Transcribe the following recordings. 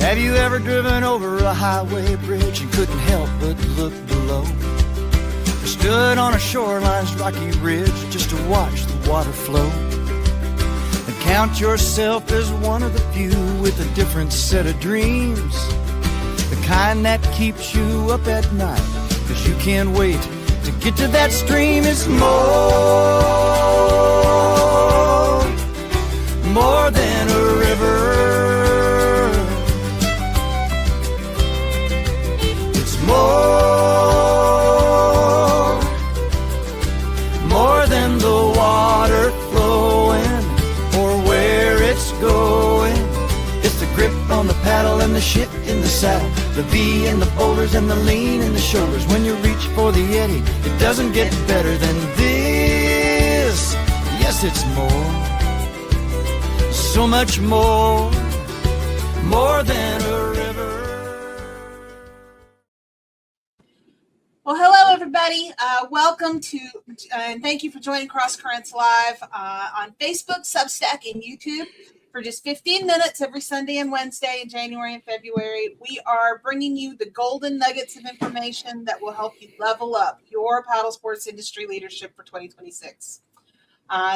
Have you ever driven over a highway bridge and couldn't help but look below? Or stood on a shoreline's rocky ridge just to watch the water flow? And count yourself as one of the few with a different set of dreams, the kind that keeps you up at night, 'cause you can't wait to get to that stream. It's more than a river. It's more than the water flowing or where it's going. It's the grip on the paddle and the shit in the saddle, the V in the boulders and the lean in the shoulders. When you reach for the eddy, it doesn't get better than this. Yes, it's more. So much more than a river. Well, hello, everybody. Welcome to, and thank you for joining Cross Currents Live on Facebook, Substack, and YouTube for just 15 minutes every Sunday and Wednesday in January and February. We are bringing you the golden nuggets of information that will help you level up your paddle sports industry leadership for 2026.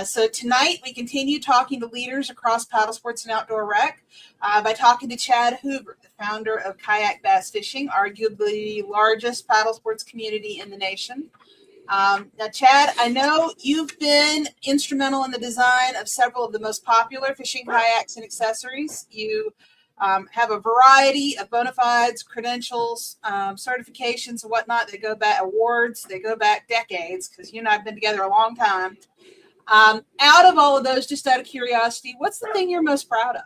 So tonight we continue talking to leaders across paddle sports and outdoor rec by talking to Chad Hoover, the founder of Kayak Bass Fishing, arguably the largest paddle sports community in the nation. Now, Chad, I know you've been instrumental in the design of several of the most popular fishing kayaks and accessories. You have a variety of bona fides, credentials, certifications, and whatnot that go back, awards, they go back decades, because you and I have been together a long time. Out of all of those, just out of curiosity, what's the thing you're most proud of?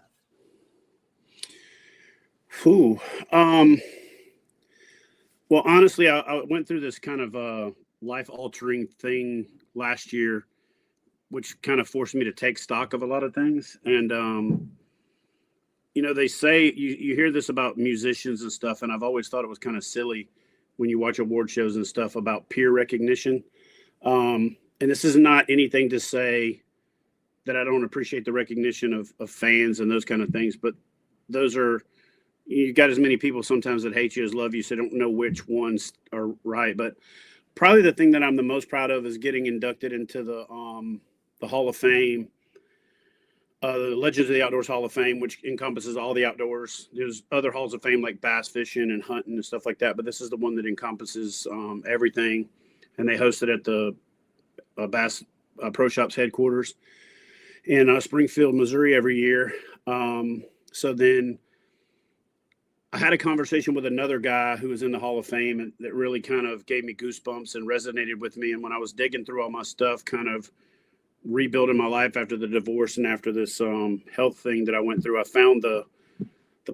Well, honestly, I went through this kind of life-altering thing last year, which kind of forced me to take stock of a lot of things. And, they say you hear this about musicians and stuff, and I've always thought it was kind of silly when you watch award shows and stuff about peer recognition. And this is not anything to say that I don't appreciate the recognition of fans and those kind of things, but you've got as many people sometimes that hate you as love you, so don't know which ones are right. But probably the thing that I'm the most proud of is getting inducted into the Hall of Fame, the Legends of the Outdoors Hall of Fame, which encompasses all the outdoors. There's other halls of fame like bass fishing and hunting and stuff like that, but this is the one that encompasses everything. And they host it at the Bass Pro Shops headquarters in Springfield, Missouri every year. So then I had a conversation with another guy who was in the Hall of Fame, and that really kind of gave me goosebumps and resonated with me. And when I was digging through all my stuff, kind of rebuilding my life after the divorce and after this health thing that I went through, I found the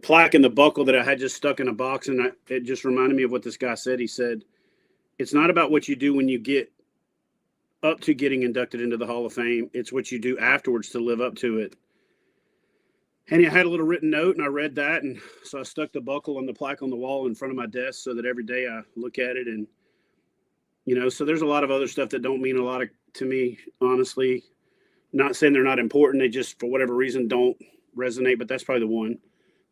plaque and the buckle that I had just stuck in a box. And it just reminded me of what this guy said. He said, it's not about what you do when you get up to getting inducted into the Hall of Fame. It's what you do afterwards to live up to it. And I had a little written note, and I read that. And so I stuck the buckle and the plaque on the wall in front of my desk so that every day I look at it. And, so there's a lot of other stuff that don't mean a lot to me, honestly. Not saying they're not important. They just, for whatever reason, don't resonate. But that's probably the one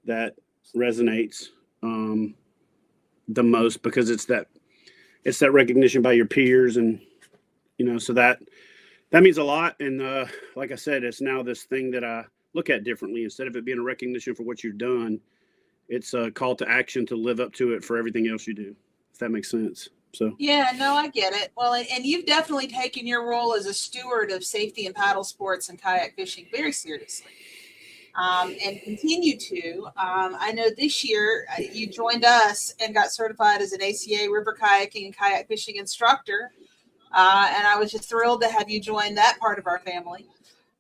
that resonates the most, because it's that recognition by your peers. And, so that means a lot. And like I said, it's now this thing that I look at differently. Instead of it being a recognition for what you've done, it's a call to action to live up to it for everything else you do, if that makes sense. So yeah, no, I get it. Well, and you've definitely taken your role as a steward of safety in paddle sports and kayak fishing very seriously, and continue to. I know this year you joined us and got certified as an ACA river kayaking and kayak fishing instructor. And I was just thrilled to have you join that part of our family.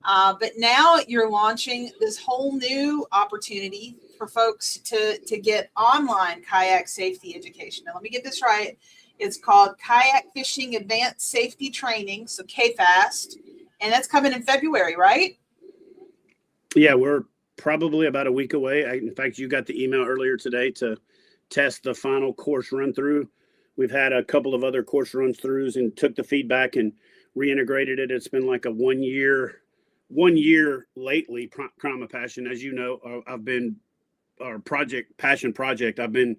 But now you're launching this whole new opportunity for folks to get online kayak safety education. Now, let me get this right. It's called Kayak Fishing Advanced Safety Training, so KFAST, and that's coming in February, right? Yeah, we're probably about a week away. In fact, you got the email earlier today to test the final course run through. We've had a couple of other course runs throughs and took the feedback and reintegrated it. It's been like a 1 year lately, Crime of Passion. As you know, I've been our passion project. I've been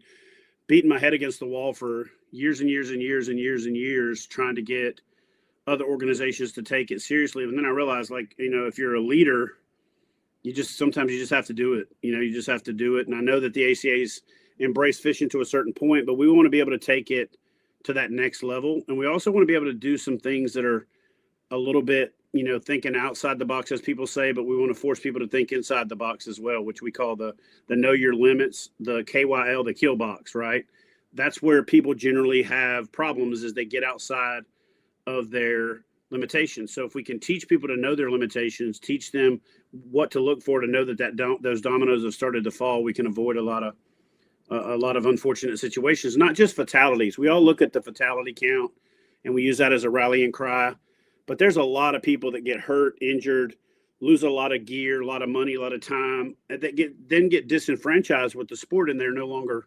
beating my head against the wall for years and years and years and years and years, trying to get other organizations to take it seriously. And then I realized, like, if you're a leader, sometimes you just have to do it. You just have to do it. And I know that the ACA's embrace fishing to a certain point, but we want to be able to take it to that next level. And we also want to be able to do some things that are a little bit, thinking outside the box, as people say, but we want to force people to think inside the box as well, which we call the know your limits, the KYL, the kill box, right? That's where people generally have problems, is they get outside of their limitations. So if we can teach people to know their limitations, teach them what to look for to know that those dominoes have started to fall, we can avoid a lot of unfortunate situations, not just fatalities. We all look at the fatality count and we use that as a rallying cry, but there's a lot of people that get hurt, injured, lose a lot of gear, a lot of money, a lot of time, that get disenfranchised with the sport, and they're no longer,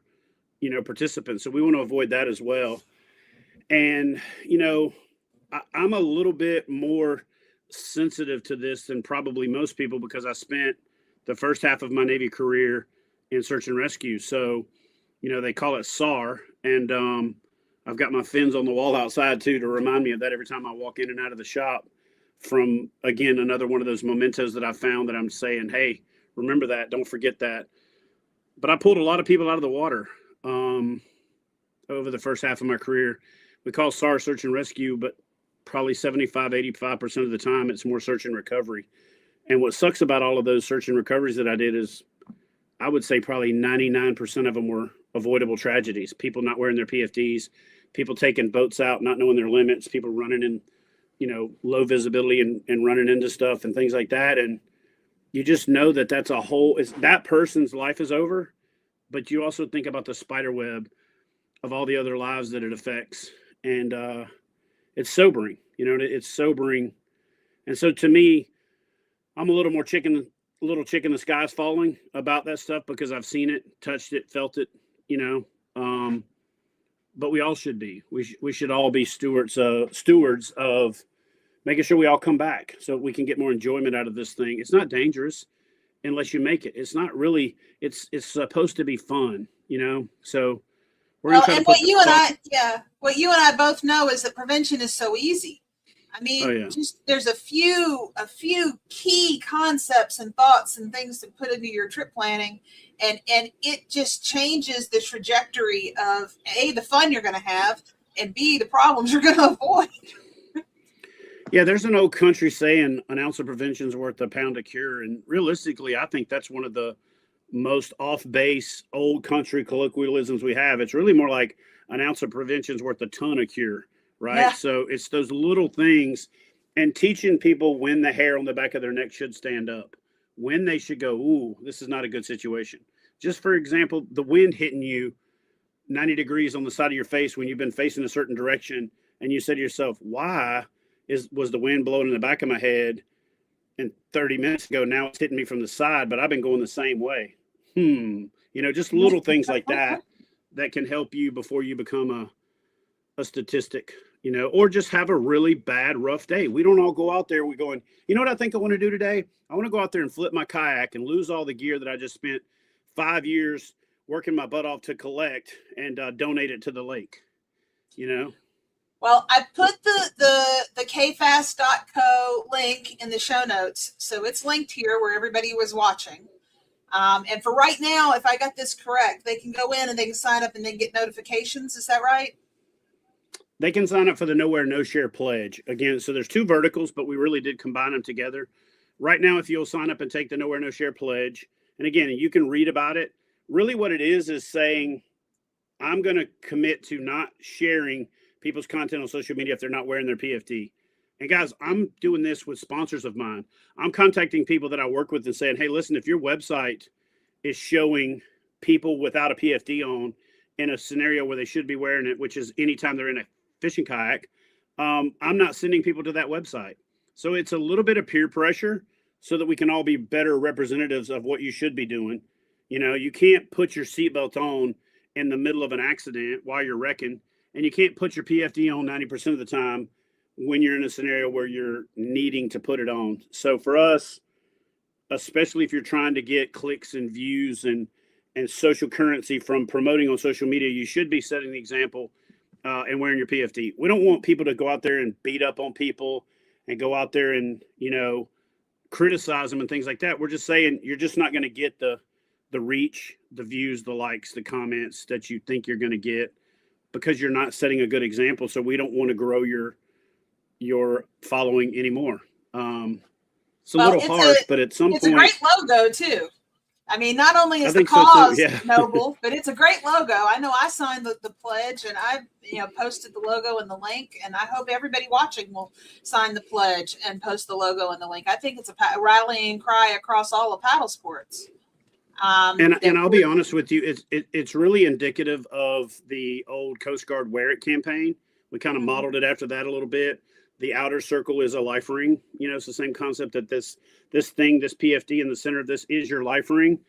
participants. So we want to avoid that as well. And, I'm a little bit more sensitive to this than probably most people, because I spent the first half of my Navy career in search and rescue. So, they call it SAR, and I've got my fins on the wall outside too to remind me of that every time I walk in and out of the shop, from, again, another one of those mementos that I found that I'm saying, hey, remember that, don't forget that. But I pulled a lot of people out of the water over the first half of my career. We call SAR search and rescue, but probably 85% of the time it's more search and recovery. And what sucks about all of those search and recoveries that I did is, I would say probably 99% of them were avoidable tragedies. People not wearing their PFDs, people taking boats out, not knowing their limits, people running in, low visibility and running into stuff and things like that. And you just know that that person's life is over, but you also think about the spider web of all the other lives that it affects. And it's sobering, it's sobering. And so to me, I'm a little more chicken the sky's falling about that stuff, because I've seen it, touched it, felt it, but we all should be. We should all be stewards of making sure we all come back so we can get more enjoyment out of this thing. It's not dangerous unless you make it. It's not really. It's supposed to be fun, So we're going to try to what you and I both know is that prevention is so easy. I mean, just there's a few key concepts and thoughts and things to put into your trip planning, and it just changes the trajectory of A, the fun you're going to have, and B, the problems you're going to avoid. Yeah, there's an old country saying, an ounce of prevention is worth a pound of cure. And realistically, I think that's one of the most off-base old country colloquialisms we have. It's really more like an ounce of prevention is worth a ton of cure. Right. Yeah. So it's those little things, and teaching people when the hair on the back of their neck should stand up, when they should go, ooh, this is not a good situation. Just for example, the wind hitting you 90 degrees on the side of your face when you've been facing a certain direction, and you say to yourself, why was the wind blowing in the back of my head and 30 minutes ago, now it's hitting me from the side, but I've been going the same way. Just little things like that can help you before you become a statistic, or just have a really bad, rough day. We don't all go out there. We're going, what I think I want to do today? I want to go out there and flip my kayak and lose all the gear that I just spent 5 years working my butt off to collect and donate it to the lake, Well, I put the KFAST.co link in the show notes. So it's linked here where everybody was watching. And for right now, if I got this correct, they can go in and they can sign up and then get notifications. Is that right? They can sign up for the Nowhere No Share Pledge. Again, so there's two verticals, but we really did combine them together. Right now, if you'll sign up and take the Nowhere No Share Pledge, and again, you can read about it. Really what it is saying, I'm going to commit to not sharing people's content on social media if they're not wearing their PFD. And guys, I'm doing this with sponsors of mine. I'm contacting people that I work with and saying, hey, listen, if your website is showing people without a PFD on in a scenario where they should be wearing it, which is anytime they're in a fishing kayak, I'm not sending people to that website. So it's a little bit of peer pressure so that we can all be better representatives of what you should be doing. You can't put your seatbelt on in the middle of an accident while you're wrecking, and you can't put your PFD on 90% of the time when you're in a scenario where you're needing to put it on. So for us, especially if you're trying to get clicks and views and and social currency from promoting on social media, you should be setting the example and wearing your PFD. We don't want people to go out there and beat up on people and go out there and, criticize them and things like that. We're just saying you're just not going to get the reach, the views, the likes, the comments that you think you're going to get because you're not setting a good example. So we don't want to grow your following anymore. It's a little harsh, but at some point, it's a great logo too. I mean, not only is the cause noble, but it's a great logo. I know I signed the pledge, and I, posted the logo and the link, and I hope everybody watching will sign the pledge and post the logo and the link. I think it's a rallying cry across all of paddle sports. And I'll be honest with you, it's really indicative of the old Coast Guard Wear It campaign. We kind of modeled it after that a little bit. The outer circle is a life ring. It's the same concept that this PFD in the center of this is your life ring.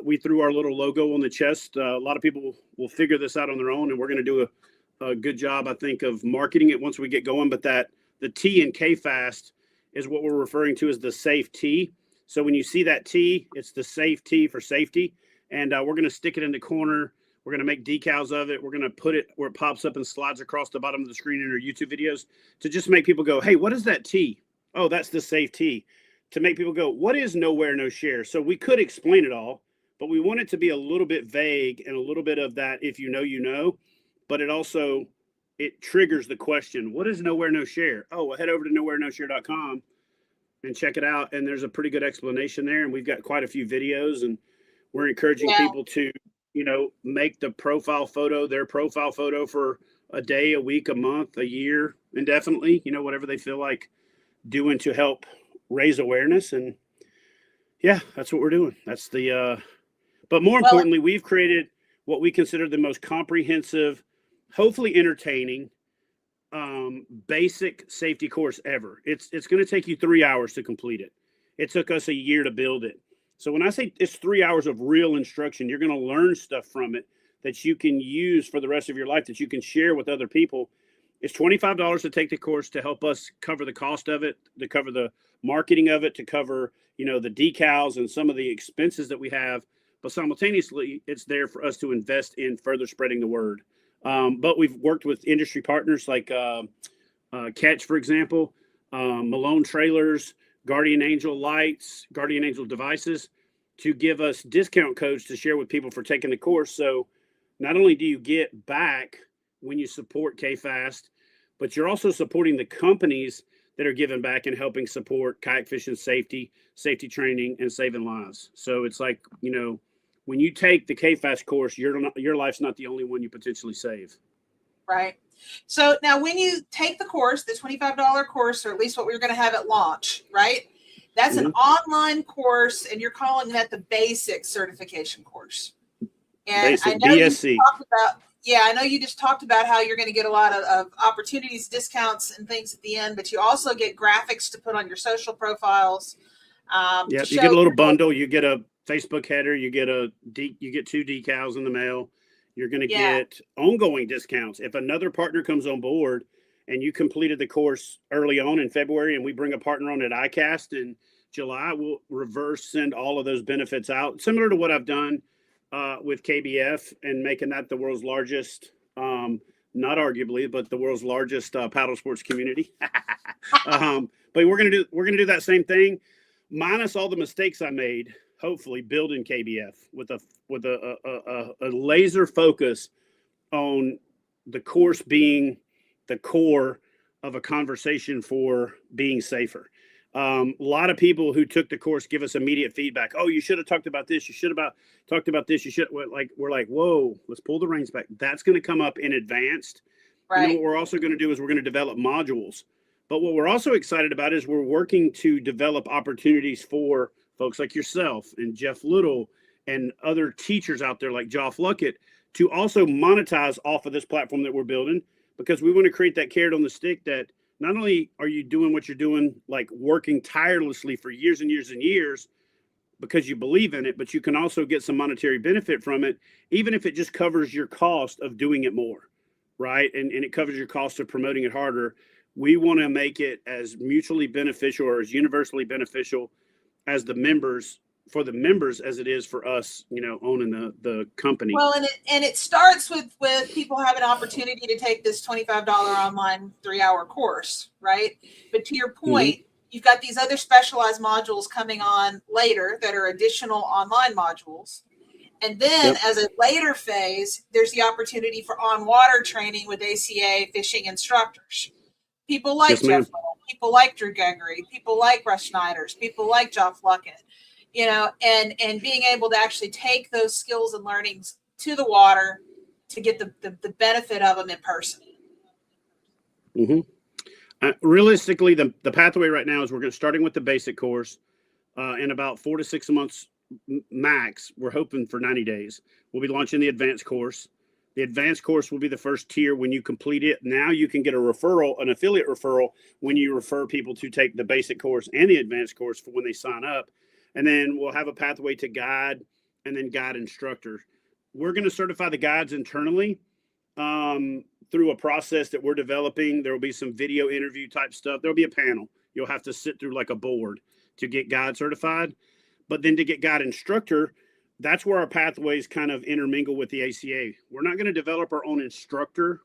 We threw our little logo on the chest. A lot of people will figure this out on their own, and we're going to do a good job, I think, of marketing it once we get going. But the T in KFAST is what we're referring to as the safe T. So when you see that T, it's the safe T for safety. And we're going to stick it in the corner. We're going to make decals of it. We're going to put it where it pops up and slides across the bottom of the screen in our YouTube videos to just make people go, hey, what is that T? Oh, that's the safe T. To make people go, what is no wear, no share? So we could explain it all, but we want it to be a little bit vague and a little bit of that if you know, you know, but it triggers the question, what is no wear, no share? Oh, well, head over to nowearnoshare.com and check it out. And there's a pretty good explanation there. And we've got quite a few videos, and we're encouraging people to, make the profile photo, their profile photo for a day, a week, a month, a year, indefinitely, whatever they feel like doing to help raise awareness. And yeah, that's what we're doing. That's but more importantly, we've created what we consider the most comprehensive, hopefully entertaining, basic safety course ever. It's going to take you 3 hours to complete it. It took us a year to build it. So when I say it's 3 hours of real instruction, you're going to learn stuff from it that you can use for the rest of your life, that you can share with other people. It's $25 to take the course to help us cover the cost of it, to cover the marketing of it, to cover, the decals and some of the expenses that we have. But simultaneously, it's there for us to invest in further spreading the word. But we've worked with industry partners like Catch, for example, Malone Trailers, Guardian Angel Lights, Guardian Angel Devices, to give us discount codes to share with people for taking the course. So not only do you get back when you support KFAST, but you're also supporting the companies that are giving back and helping support kayak fishing safety training, and saving lives. So it's like, when you take the KFAST course, your life's not the only one you potentially save. Right. So now when you take the course, the $25 course, or at least what we're going to have at launch, right? That's an online course, and you're calling that the basic certification course. And basic, I know BSC. I know you just talked about how you're going to get a lot of opportunities, discounts, and things at the end, but you also get graphics to put on your social profiles. Yeah, you get a little bundle. You get a Facebook header. You get you get 2 decals in the mail. You're going to get ongoing discounts. If another partner comes on board and you completed the course early on in February, and we bring a partner on at ICAST in July, we'll reverse send all of those benefits out, similar to what I've done with KBF and making that the world's largest, not arguably, but the world's largest paddle sports community. But we're going to do that same thing, minus all the mistakes I made. Hopefully, building KBF with a laser focus on the course being the core of a conversation for being safer. A lot of people who took the course give us immediate feedback. Oh, you should have talked about this. You should have talked about this. We're like, whoa, let's pull the reins back. That's going to come up in advanced. Right. What we're also going to do is we're going to develop modules. But what we're also excited about is we're working to develop opportunities for folks like yourself and Jeff Little and other teachers out there like Joff Luckett to also monetize off of this platform that we're building, because we want to create that carrot on the stick that not only are you doing what you're doing, like working tirelessly for years and years and years because you believe in it, but you can also get some monetary benefit from it, even if it just covers your cost of doing it more, right? And it covers your cost of promoting it harder. We want to make it as mutually beneficial or as universally beneficial as the members for the members as it is for us, owning the company. Well, and it starts with people having an opportunity to take this $25 online 3-hour course, right? But to your point, you've got these other specialized modules coming on later that are additional online modules. And then as a later phase, there's the opportunity for on-water training with ACA fishing instructors. People like Jeff Little, people like Drew Gregory, people like Russ Schneiders, people like Joff Luckett, and being able to actually take those skills and learnings to the water to get the benefit of them in person. Realistically, the pathway right now is we're starting with the basic course. In about 4 to 6 months max, we're hoping for 90 days. We'll be launching the advanced course. The advanced course will be the first tier. When you complete it, now you can get an affiliate referral when you refer people to take the basic course and the advanced course for when they sign up. And then we'll have a pathway to guide and then guide instructor. We're going to certify the guides internally through a process that we're developing. There will be some video interview type stuff. There'll be a panel. You'll have to sit through like a board to get guide certified. But then to get guide instructor, that's where our pathways kind of intermingle with the ACA. We're not going to develop our own instructor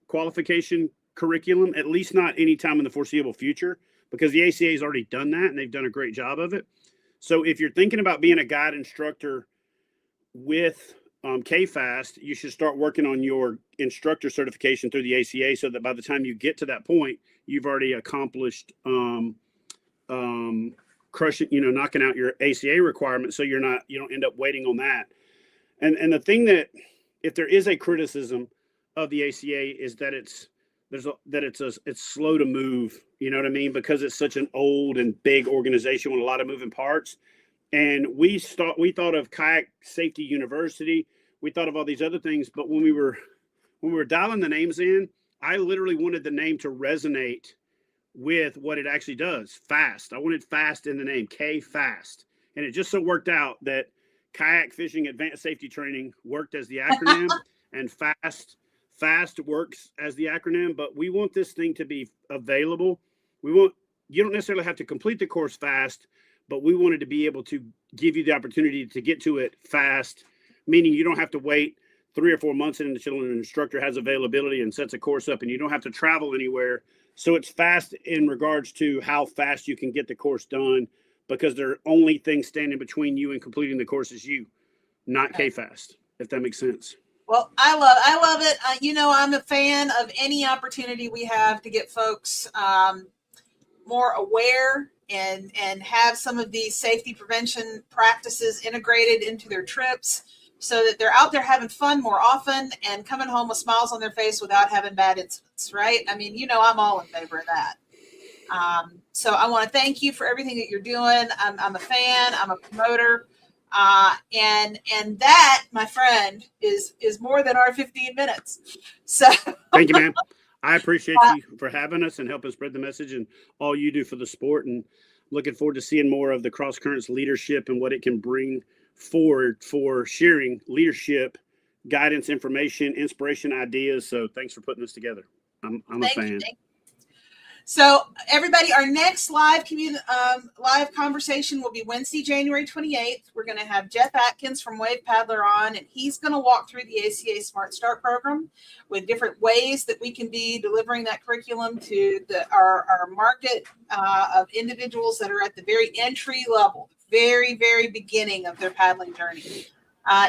qualification curriculum, at least not anytime in the foreseeable future, because the ACA has already done that and they've done a great job of it. So if you're thinking about being a guide instructor with KFAST, you should start working on your instructor certification through the ACA so that by the time you get to that point, you've already accomplished crushing, knocking out your ACA requirement. So you don't end up waiting on that. And the thing that, if there is a criticism of the ACA, is that it's slow to move, you know what I mean? Because it's such an old and big organization with a lot of moving parts. And we thought of Kayak Safety University. We thought of all these other things, but when we were dialing the names in, I literally wanted the name to resonate with what it actually does. FAST. I wanted FAST in the name, KFAST. And it just so worked out that Kayak Fishing Advanced Safety Training worked as the acronym and FAST works as the acronym, but we want this thing to be available. You don't necessarily have to complete the course fast, but we wanted to be able to give you the opportunity to get to it fast, meaning you don't have to wait 3 or 4 months until an instructor has availability and sets a course up, and you don't have to travel anywhere. So it's fast in regards to how fast you can get the course done, because the only thing standing between you and completing the course is you, not KFAST, if that makes sense. Well, I love it. I'm a fan of any opportunity we have to get folks more aware and have some of these safety prevention practices integrated into their trips so that they're out there having fun more often and coming home with smiles on their face without having bad incidents, right? I mean, I'm all in favor of that. So I want to thank you for everything that you're doing. I'm a fan. I'm a promoter. And that, my friend, is more than our 15 minutes. So thank you, man. I appreciate you for having us and helping spread the message and all you do for the sport, and looking forward to seeing more of the Cross Currents leadership and what it can bring forward for sharing leadership, guidance, information, inspiration, ideas. So thanks for putting this together. I'm a fan. So everybody, our next live conversation will be Wednesday, January 28th. We're going to have Jeff Atkins from Wavepaddler on, and he's going to walk through the ACA Smart Start program with different ways that we can be delivering that curriculum to our market of individuals that are at the very entry level, very, very beginning of their paddling journey.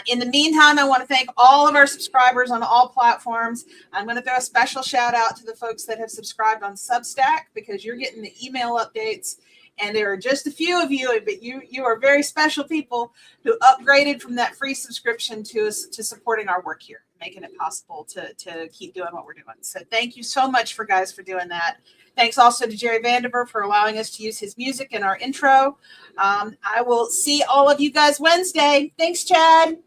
In the meantime, I want to thank all of our subscribers on all platforms. I'm going to throw a special shout out to the folks that have subscribed on Substack, because you're getting the email updates, and there are just a few of you, but you are very special people who upgraded from that free subscription to supporting our work here, making it possible to keep doing what we're doing. So thank you so much for doing that. Thanks also to Jerry Vandiver for allowing us to use his music in our intro. I will see all of you guys Wednesday. Thanks, Chad.